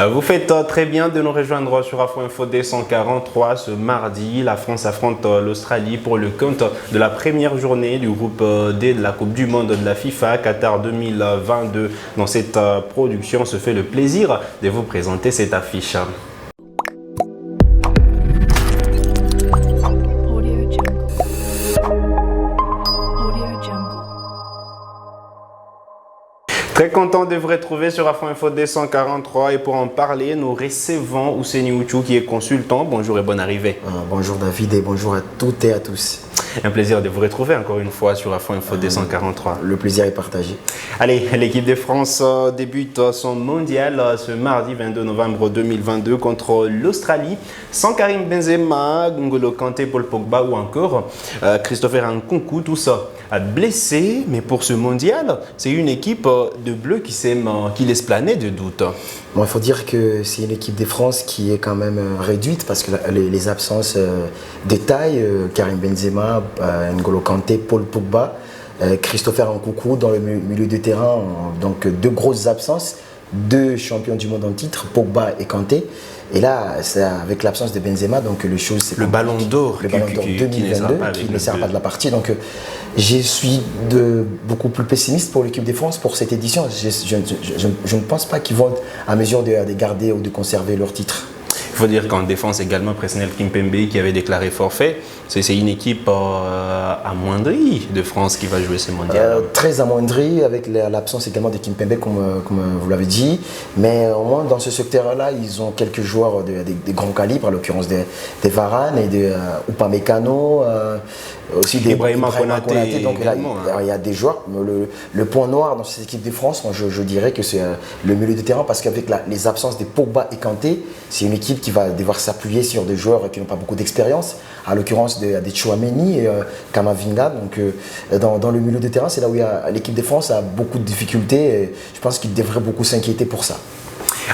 Vous faites très bien de nous rejoindre sur Afro Info D143 ce mardi. La France affronte l'Australie pour le compte de la première journée du groupe D de la Coupe du Monde de la FIFA Qatar 2022. Dans cette production, on se fait le plaisir de vous présenter cette affiche. Très content de vous retrouver sur Afro Info D143 et pour en parler, nous recevons Ousseini Ouchou qui est consultant. Bonjour et bonne arrivée. Bonjour David et bonjour à toutes et à tous. Un plaisir de vous retrouver encore une fois sur Afro Info D143. Le plaisir est partagé. Allez, l'équipe de France débute son mondial ce mardi 22 novembre 2022 contre l'Australie. Sans Karim Benzema, N'Golo Kanté, Paul Pogba ou encore Christopher Nkunku, tout ça blessé. Mais pour ce mondial, c'est une équipe de Bleus qui laisse planer de doutes. Bon, il faut dire que c'est une équipe de France qui est quand même réduite parce que les absences de taille, Karim Benzema, N'Golo Kanté, Paul Pogba, Christopher Nkunku dans le milieu de terrain, donc deux grosses absences, deux champions du monde en titre, Pogba et Kanté. Et là, c'est avec l'absence de Benzema, donc le chose c'est le ballon d'or 2022 qui ne sert pas de la partie. Donc je suis beaucoup plus pessimiste pour l'équipe de France pour cette édition. Je ne pense pas qu'ils vont être à mesure de garder ou de conserver leur titre. Il faut dire qu'en défense également, Presnel Kimpembe qui avait déclaré forfait. C'est une équipe amoindrie de France qui va jouer ce mondial. Très amoindrie avec l'absence également de Kimpembe comme vous l'avez dit. Mais au moins dans ce secteur-là, ils ont quelques joueurs de grands calibres, à l'occurrence des Varane et de Upamecano. Aussi des Ibrahima Konaté. Donc là, il y a des joueurs. Le point noir dans cette équipe de France, je dirais que c'est le milieu de terrain parce qu'avec les absences de Pogba et Kanté, c'est une équipe qui va devoir s'appuyer sur des joueurs qui n'ont pas beaucoup d'expérience, à l'occurrence des Tchouaméni et Kamavinga. Donc dans le milieu de terrain, c'est là où l'équipe de France a beaucoup de difficultés et je pense qu'ils devraient beaucoup s'inquiéter pour ça.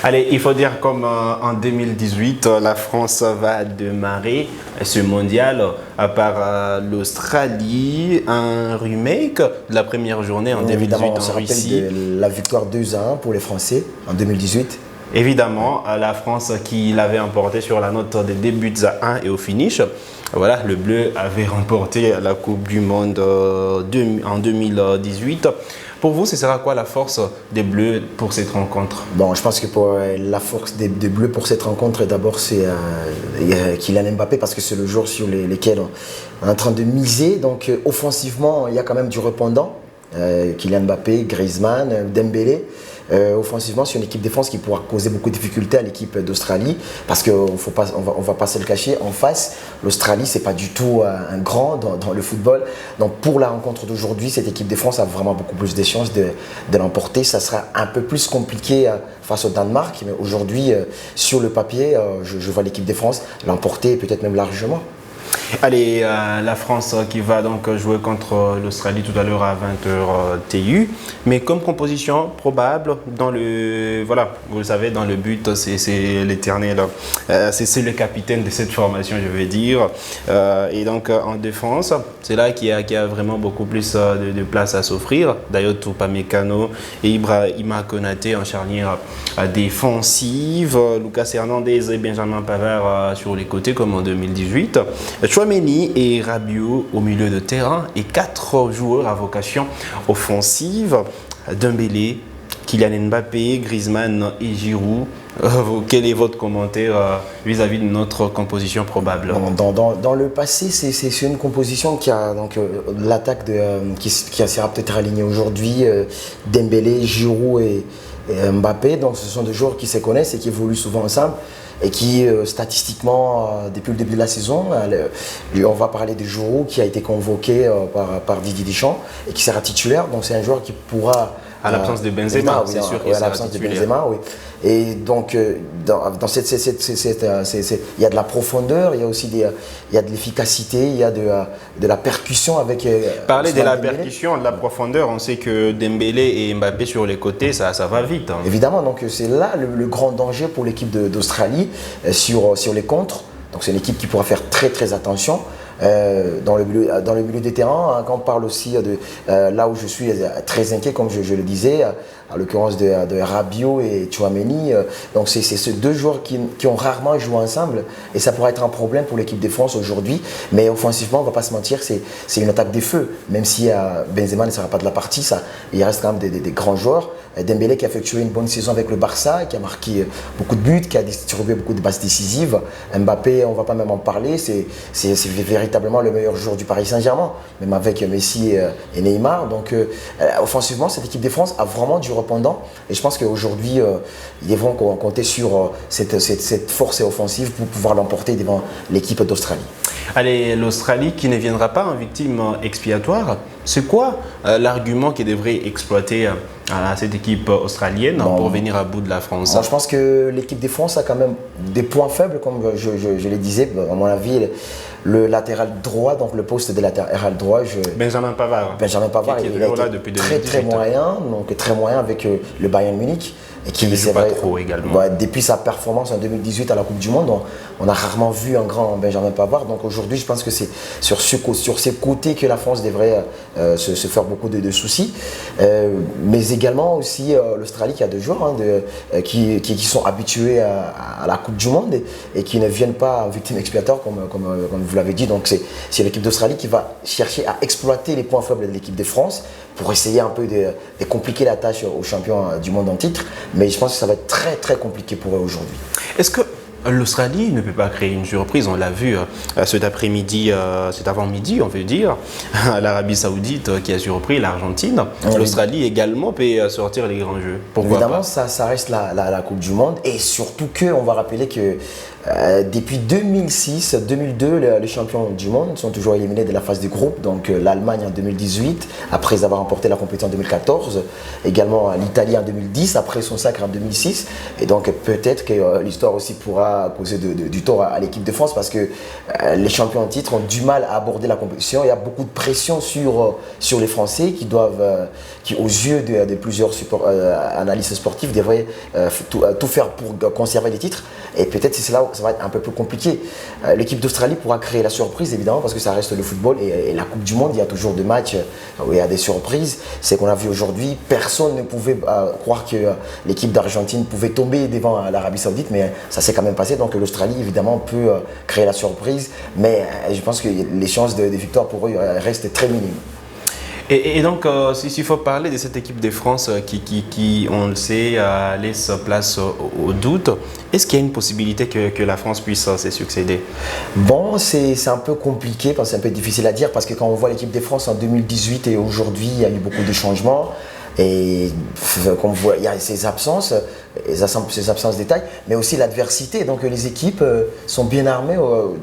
Allez, il faut dire comme en 2018, la France va démarrer ce mondial par l'Australie, un remake de la première journée en 2018 en Russie. De la victoire 2-1 pour les Français en 2018. Évidemment, la France qui l'avait emporté sur la note des 2 buts à 1 et au finish. Voilà, le bleu avait remporté la Coupe du Monde en 2018. Pour vous, ce sera quoi la force des Bleus pour cette rencontre? Bon, je pense que pour la force des Bleus pour cette rencontre, d'abord c'est Kylian Mbappé parce que c'est le joueur sur lequel on est en train de miser. Donc offensivement, il y a quand même du répondant. Kylian Mbappé, Griezmann, Dembélé. Offensivement, c'est une équipe de France qui pourra causer beaucoup de difficultés à l'équipe d'Australie parce qu'on ne va pas se le cacher. En face, l'Australie, c'est pas du tout un grand dans le football. Donc pour la rencontre d'aujourd'hui, cette équipe de France a vraiment beaucoup plus de chances de l'emporter. Ça sera un peu plus compliqué face au Danemark, mais aujourd'hui, sur le papier, je vois l'équipe de France l'emporter peut-être même largement. Allez, la France qui va donc jouer contre l'Australie tout à l'heure à 20h TU. Mais comme composition probable, voilà, vous le savez, dans le but, c'est l'éternel, c'est le capitaine de cette formation, je veux dire. Et donc en défense, c'est là qu'il y a vraiment beaucoup plus de place à s'offrir. D'ailleurs, Upamecano et Ibrahima Konaté en charnière défensive. Lucas Hernandez et Benjamin Pavard sur les côtés comme en 2018. Tchouaméni et Rabiot au milieu de terrain et 4 joueurs à vocation offensive, Dembélé, Kylian Mbappé, Griezmann et Giroud. Quel est votre commentaire vis-à-vis de notre composition probable? Dans le passé, c'est une composition qui a donc l'attaque qui sera peut-être alignée aujourd'hui, Dembélé, Giroud et Mbappé. Donc ce sont des joueurs qui se connaissent et qui évoluent souvent ensemble. Et qui, statistiquement, depuis le début de la saison, on va parler de Giroud qui a été convoqué par Didier Deschamps et qui sera titulaire. Donc c'est un joueur qui pourra... À l'absence de Benzema, c'est sûr qu'il sera titulaire. Oui. Et donc, il y a de la profondeur, il y a aussi il y a de l'efficacité, il y a de la percussion avec... Parler de la percussion, de la profondeur, on sait que Dembélé et Mbappé sur les côtés, ça va vite. Hein. Évidemment, donc c'est là le grand danger pour l'équipe d'Australie sur les contres. Donc c'est une équipe qui pourra faire très très attention. Dans le milieu des terrains, quand on parle aussi de là où je suis très inquiet, comme je le disais, en l'occurrence de Rabiot et Tchouaméni. Donc c'est ces deux joueurs qui ont rarement joué ensemble et ça pourrait être un problème pour l'équipe de France aujourd'hui. Mais offensivement, on ne va pas se mentir, c'est une attaque des feux. Même si Benzema ne sera pas de la partie, il reste quand même des grands joueurs. Dembélé qui a effectué une bonne saison avec le Barça, qui a marqué beaucoup de buts, qui a distribué beaucoup de passes décisives. Mbappé, on ne va pas même en parler, c'est véritablement le meilleur joueur du Paris Saint-Germain, même avec Messi et Neymar. Donc offensivement, cette équipe de France a vraiment du répondant. Et je pense qu'aujourd'hui, ils devront compter sur cette force offensive pour pouvoir l'emporter devant l'équipe d'Australie. Allez, l'Australie qui ne viendra pas en victime expiatoire, c'est quoi l'argument qui devrait exploiter à cette équipe australienne pour venir à bout de la France? Alors, je pense que l'équipe de France a quand même des points faibles, comme je le disais. À mon avis, le latéral droit, donc le poste de latéral droit, Benjamin Pavard. Benjamin Pavard, qui est il a là été depuis très moyen, donc très moyen avec le Bayern Munich. Et qui ne joue pas trop également. Depuis sa performance en 2018 à la Coupe du Monde, on a rarement vu un grand Benjamin Pavard. Donc aujourd'hui, je pense que c'est sur ces côtés que la France devrait se faire beaucoup de soucis. Mais également aussi l'Australie qui a deux joueurs qui sont habitués à la Coupe du Monde et qui ne viennent pas en victime expiatoire comme vous l'avez dit. Donc c'est l'équipe d'Australie qui va chercher à exploiter les points faibles de l'équipe de France pour essayer un peu de compliquer la tâche aux champions du monde en titre. Mais je pense que ça va être très compliqué pour eux aujourd'hui. Est-ce que l'Australie ne peut pas créer une surprise? On l'a vu cet après-midi, cet avant-midi, on veut dire, l'Arabie Saoudite qui a surpris l'Argentine. L'Australie également peut sortir les grands jeux. Pourquoi évidemment, pas? ça reste la Coupe du Monde. Et surtout on va rappeler que depuis 2006-2002, les champions du monde sont toujours éliminés de la phase des groupes. Donc l'Allemagne en 2018, après avoir remporté la compétition en 2014. Également l'Italie en 2010, après son sacre en 2006. Et donc peut-être que l'histoire aussi pourra causer du tort à l'équipe de France parce que les champions en titre ont du mal à aborder la compétition. Il y a beaucoup de pression sur les Français qui aux yeux de plusieurs analystes sportifs, devraient tout faire pour conserver les titres. Et peut-être c'est là où ça va être un peu plus compliqué. L'équipe d'Australie pourra créer la surprise évidemment parce que ça reste le football et la Coupe du Monde, il y a toujours des matchs où il y a des surprises. C'est qu'on a vu aujourd'hui, personne ne pouvait croire que l'équipe d'Argentine pouvait tomber devant l'Arabie Saoudite, mais ça s'est quand même passé. Donc l'Australie évidemment peut créer la surprise, mais je pense que les chances de victoire pour eux restent très minimes. Et donc, s'il faut parler de cette équipe de France qui on le sait, laisse place au doute, est-ce qu'il y a une possibilité que la France puisse se succéder? Bon, c'est un peu compliqué, parce que c'est un peu difficile à dire, parce que quand on voit l'équipe de France en 2018 et aujourd'hui, il y a eu beaucoup de changements. Et comme vous voyez, il y a ces absences de taille, mais aussi l'adversité. Donc les équipes sont bien armées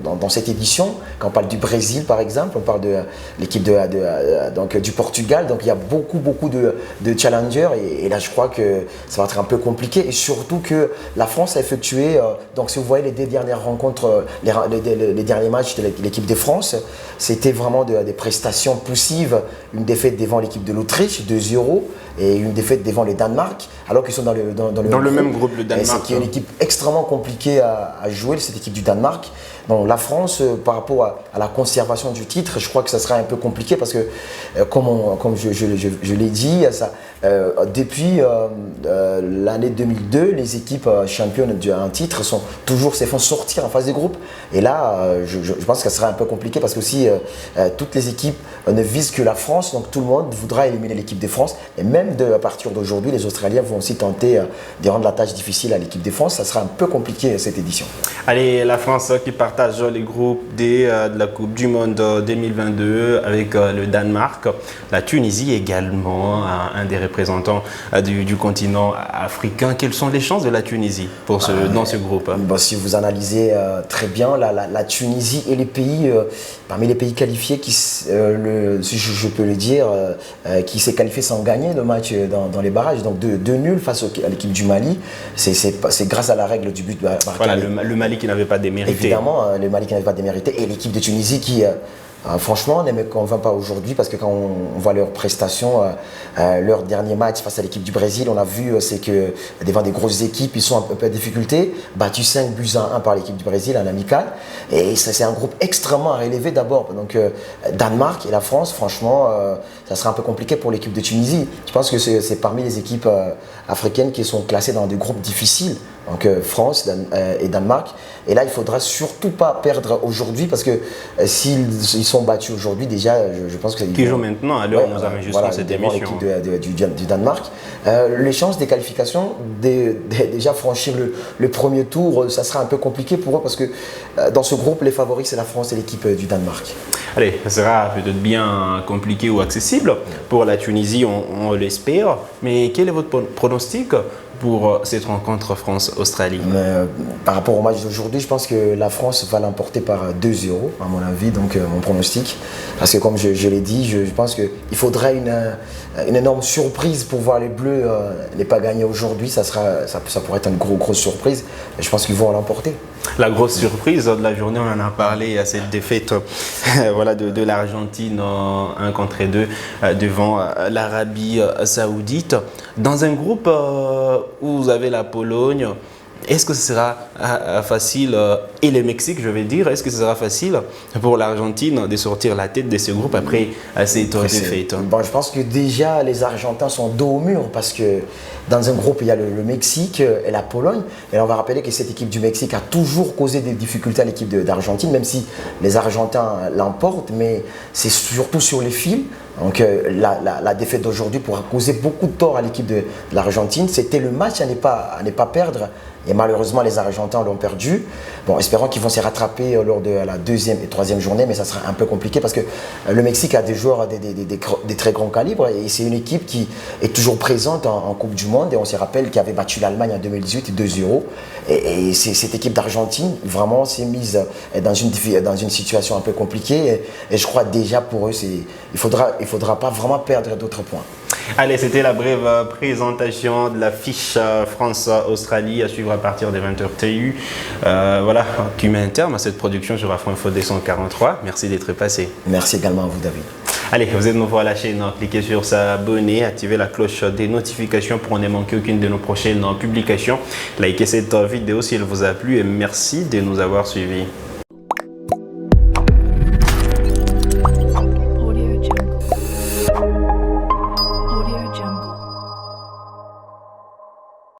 dans cette édition. Quand on parle du Brésil par exemple, on parle de l'équipe donc du Portugal. Donc il y a beaucoup de challengers et là je crois que ça va être un peu compliqué. Et surtout que la France a effectué, donc si vous voyez les deux dernières rencontres, les derniers matchs de l'équipe de France, c'était vraiment des prestations poussives. Une défaite devant l'équipe de l'Autriche, 2-0. Et une défaite devant le Danemark, alors qu'ils sont dans le même groupe, le Danemark. C'est une équipe extrêmement compliquée à jouer, cette équipe du Danemark. Donc la France, par rapport à la conservation du titre, je crois que ça sera un peu compliqué parce que, comme je l'ai dit, depuis l'année 2002, les équipes championnes d'un titre se font sortir en phase de groupe. Et là, je pense que ça sera un peu compliqué parce que aussi toutes les équipes ne visent que la France, donc tout le monde voudra éliminer l'équipe de France. Et même à partir d'aujourd'hui, les Australiens vont aussi tenter de rendre la tâche difficile à l'équipe de France. Ça sera un peu compliqué cette édition. Allez, la France qui partage les groupes D de la Coupe du Monde 2022 avec le Danemark, la Tunisie également, un des représentants du continent africain. Quelles sont les chances de la Tunisie dans ce groupe? Si vous analysez très bien, la Tunisie est parmi les pays qualifiés si je peux le dire, qui s'est qualifié sans gagner le match dans les barrages. Donc deux nuls face à l'équipe du Mali. C'est grâce à la règle du but marqué. Voilà, le Mali qui n'avait pas démérité. Évidemment, le Mali qui n'avait pas démérité et l'équipe de Tunisie qui Franchement, on ne me convainc pas aujourd'hui parce que quand on voit leurs prestations, leur dernier match face à l'équipe du Brésil, on a vu c'est que devant des grosses équipes, ils sont un peu en difficulté, battus 5-1 par l'équipe du Brésil en amical. Et c'est un groupe extrêmement à relever d'abord. Donc Danemark et la France, franchement, ça sera un peu compliqué pour l'équipe de Tunisie. Je pense que c'est parmi les équipes africaines qui sont classées dans des groupes difficiles. Donc France et Danemark. Et là, il ne faudra surtout pas perdre aujourd'hui parce que s'ils sont battus aujourd'hui, déjà, je pense que... Qui jouent maintenant à l'heure où nous enregistrons cette émission. L'équipe du Danemark. Les chances des qualifications, déjà franchir le premier tour, ça sera un peu compliqué pour eux parce que dans ce groupe, les favoris, c'est la France et l'équipe du Danemark. Allez, ça sera peut-être bien compliqué ou accessible pour la Tunisie, on l'espère. Mais quel est votre pronostic pour cette rencontre France-Australie? Par rapport au match d'aujourd'hui, je pense que la France va l'emporter par 2-0, à mon avis, donc mon pronostic. Parce que comme je l'ai dit, je pense qu'il faudrait une énorme surprise pour voir les Bleus ne pas gagner aujourd'hui. Ça pourrait être une grosse surprise. Et je pense qu'ils vont l'emporter. La grosse surprise de la journée, on en a parlé à cette défaite voilà, de l'Argentine 1-2 devant l'Arabie Saoudite. Dans un groupe où vous avez la Pologne, est-ce que ce sera facile, et le Mexique je vais dire, est-ce que ce sera facile pour l'Argentine de sortir la tête de ce groupe après cette défaite? Bon, je pense que déjà les Argentins sont dos au mur parce que dans un groupe il y a le Mexique et la Pologne. Et là, on va rappeler que cette équipe du Mexique a toujours causé des difficultés à l'équipe d'Argentine, même si les Argentins l'emportent, mais c'est surtout sur les fils. Donc la défaite d'aujourd'hui pourra causer beaucoup de tort à l'équipe de l'Argentine. C'était le match à ne pas perdre. Et malheureusement, les Argentins l'ont perdu. Bon, espérons qu'ils vont se rattraper lors de la deuxième et troisième journée, mais ça sera un peu compliqué parce que le Mexique a des joueurs des très grands calibres et c'est une équipe qui est toujours présente en Coupe du Monde. Et on se rappelle qu'il avait battu l'Allemagne en 2018 2-0. Et cette équipe d'Argentine vraiment s'est mise dans une situation un peu compliquée. Et je crois déjà pour eux, il faudra pas vraiment perdre d'autres points. Allez, c'était la brève présentation de la fiche France-Australie à suivre à partir des 20h TU. Voilà, qui met un terme à cette production sur Afro Info 243. Merci d'être passé. Merci également à vous, David. Allez, vous êtes nouveau à la chaîne, cliquez sur s'abonner, activez la cloche des notifications pour ne manquer aucune de nos prochaines publications. Likez cette vidéo si elle vous a plu et merci de nous avoir suivis.